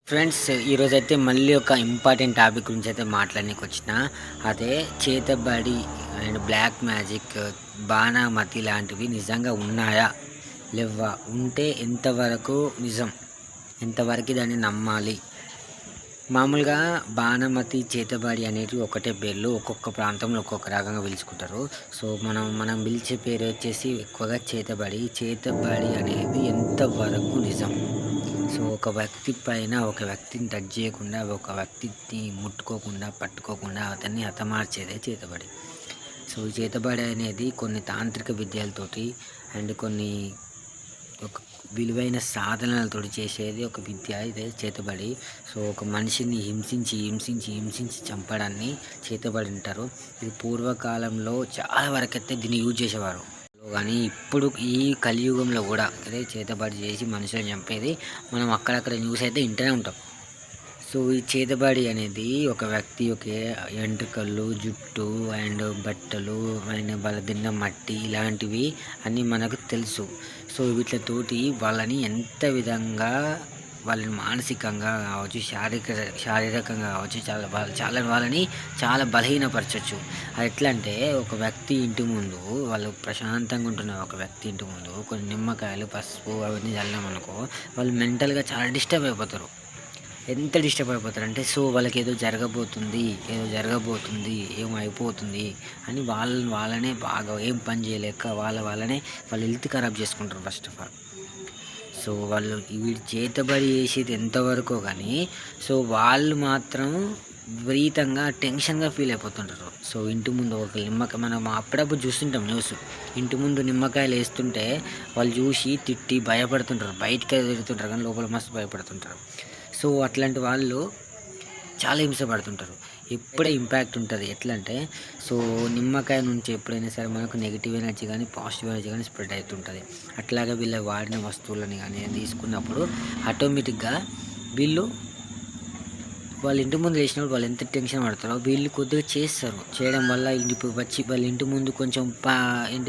Friends, ఈరోజైతే మళ్ళీ ఒక ఇంపార్టెంట్ టాపిక్ గురించి అయితే మాట్లాడనీకి వచ్చిన. అదే చేతబడి అండ్ బ్లాక్ మ్యాజిక్, బాణామతి లాంటివి నిజంగా ఉన్నాయా? లేవా? ఉంటే ఎంతవరకు నిజం? ఎంతవరకు దాన్ని నమ్మాలి? మామూలుగా బాణామతి, చేతబడి అనేటివి ఒకటే పేర్లు. ఒక్కొక్క ప్రాంతంలో ఒక్కొక్క రకంగా పిలుచుకుంటారు. సో, మనం పిలిచే పేరు వచ్చేసి ఎక్కువగా చేతబడి. చేతబడి అనేది ఎంతవరకు నిజం? సో, ఒక వ్యక్తి పైన ఒక వ్యక్తిని టచ్ చేయకుండా, ఒక వ్యక్తిని ముట్టుకోకుండా, పట్టుకోకుండా అతన్ని హతమార్చేదే చేతబడి. సో, ఈ చేతబడి అనేది కొన్ని తాంత్రిక విద్యలతోటి అండ్ కొన్ని ఒక విలువైన సాధనలతోటి చేసేది ఒక విద్య. ఇదే చేతబడి. సో, ఒక మనిషిని హింసించి చంపడాన్ని చేతబడి అంటారు. ఇది పూర్వకాలంలో చాలా వరకైతే దీన్ని యూజ్ చేసేవారు. కానీ ఇప్పుడు ఈ కలియుగంలో కూడా అదే చేతబడి చేసి మనుషులను చంపేది మనం అక్కడక్కడ న్యూస్ అయితే వింటూనే ఉంటాం. సో, ఈ చేతబడి అనేది ఒక వ్యక్తి యొక్క ఎంట్రుకలు, జుట్టు అండ్ బట్టలు అండ్ వాళ్ళ తిన్న మట్టి ఇలాంటివి అన్నీ మనకు తెలుసు. సో, వీటితోటి వాళ్ళని ఎంత విధంగా వాళ్ళని మానసికంగా కావచ్చు, శారీరకంగా కావచ్చు, వాళ్ళని చాలా బలహీనపరచవచ్చు. అది ఎట్లా అంటే, ఒక వ్యక్తి ఇంటి ముందు వాళ్ళు ప్రశాంతంగా ఉంటున్న ఒక వ్యక్తి ఇంటి ముందు కొన్ని నిమ్మకాయలు, పసుపు అవన్నీ చల్లామనుకో, వాళ్ళు మెంటల్గా చాలా డిస్టర్బ్ అయిపోతారు. ఎంత డిస్టర్బ్ అయిపోతారంటే, సో వాళ్ళకి ఏదో జరగబోతుంది, ఏమో అయిపోతుంది అని వాళ్ళనే బాగా ఏం పని చేయలేక వాళ్ళనే వాళ్ళు హెల్త్ ఖరాబ్ చేసుకుంటారు ఫస్ట్ ఆఫ్ ఆల్. సో, వాళ్ళు వీడి చేతబడి చేసేది ఎంతవరకో కానీ, సో వాళ్ళు మాత్రం విపరీతంగా టెన్షన్గా ఫీల్ అయిపోతుంటారు. సో, ఇంటి ముందు ఒక నిమ్మకాయ మనం అప్పుడప్పుడు చూస్తుంటాం న్యూస్. ఇంటి ముందు నిమ్మకాయలు వేస్తుంటే వాళ్ళు చూసి తిట్టి భయపడుతుంటారు. బయటకే తిరుగుతుంటారు కానీ లోపల మస్తు భయపడుతుంటారు. సో, అట్లాంటి వాళ్ళు చాలా హింసపడుతుంటారు. ఎప్పుడే ఇంపాక్ట్ ఉంటుంది. ఎట్లా అంటే, సో నిమ్మకాయ నుంచి ఎప్పుడైనా సరే మనకు నెగిటివ్ ఎనర్జీ కానీ పాజిటివ్ ఎనర్జీ కానీ స్ప్రెడ్ అవుతుంటుంది. అట్లాగే వీళ్ళ వాడిన వస్తువులని కానీ తీసుకున్నప్పుడు ఆటోమేటిక్గా వీళ్ళు వాళ్ళ ఇంటి ముందు వేసినప్పుడు వాళ్ళు ఎంత టెన్షన్ పడతారో వీళ్ళు కొద్దిగా చేస్తారు. చేయడం వల్ల వచ్చి వాళ్ళ ఇంటి ముందు కొంచెం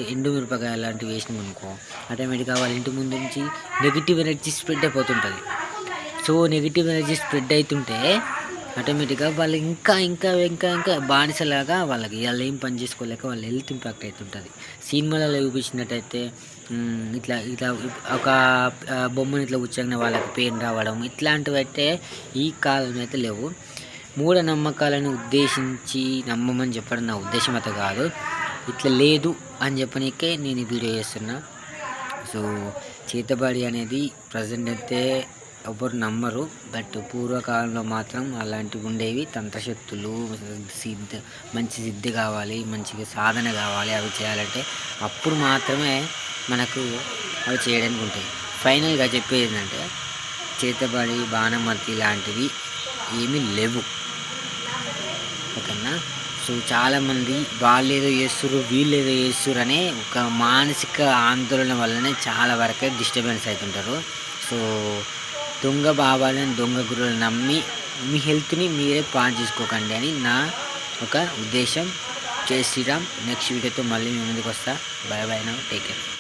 ఎండు మిరపకాయ లాంటివి వేసినాం అనుకో, ఆటోమేటిక్గా వాళ్ళ ఇంటి ముందు నుంచి నెగిటివ్ ఎనర్జీ స్ప్రెడ్ అయిపోతుంటుంది. సో, నెగిటివ్ ఎనర్జీ స్ప్రెడ్ అవుతుంటే ఆటోమేటిక్గా వాళ్ళు ఇంకా ఇంకా ఇంకా ఇంకా బానిసలాగా వాళ్ళకి వాళ్ళు ఏం పని చేసుకోలేక వాళ్ళ హెల్త్ ఇంపాక్ట్ అవుతుంటుంది. సినిమాలలో చూపించినట్టయితే ఇట్లా ఇట్లా ఒక బొమ్మను ఇట్లా కూర్చొని వాళ్ళకి పెయిన్ రావడం ఇట్లాంటివి అయితే ఈ కాలం అయితే లేవు. మూఢనమ్మకాలను ఉద్దేశించి నమ్మమని చెప్పడం నా ఉద్దేశం అయితే కాదు. ఇట్లా లేదు అని చెప్పనీకే నేను ఈ వీడియో చేస్తున్నా. సో, చేతబడి అనేది ప్రజెంట్ అయితే ఎవరు నమ్మరు. బట్ పూర్వకాలంలో మాత్రం అలాంటివి ఉండేవి. తంత్రశక్తులు, మంచి సిద్ధి కావాలి, మంచిగా సాధన కావాలి. అవి చేయాలంటే అప్పుడు మాత్రమే మనకు అవి చేయడానికి ఉంటాయి. ఫైనల్గా చెప్పేది ఏంటంటే, చేతబడి, బాణమతి లాంటివి ఏమీ లేవు. ఓకేనా? సో, చాలామంది వాళ్ళు ఏదో చేస్తుర్రు, వీళ్ళు ఏదో చేస్తుర్రు అనే ఒక మానసిక ఆందోళన వల్లనే చాలా వరకే డిస్టర్బెన్స్ అవుతుంటారు. సో, దొంగ బాబాలను, దొంగ గురువులను నమ్మి మీ హెల్త్ని మీరే పాడు చేసుకోకండి అని నా ఒక ఉద్దేశం. జై శ్రీరామ్. నెక్స్ట్ వీడియోతో మళ్ళీ మీ ముందుకు వస్తా. By by now. Take care.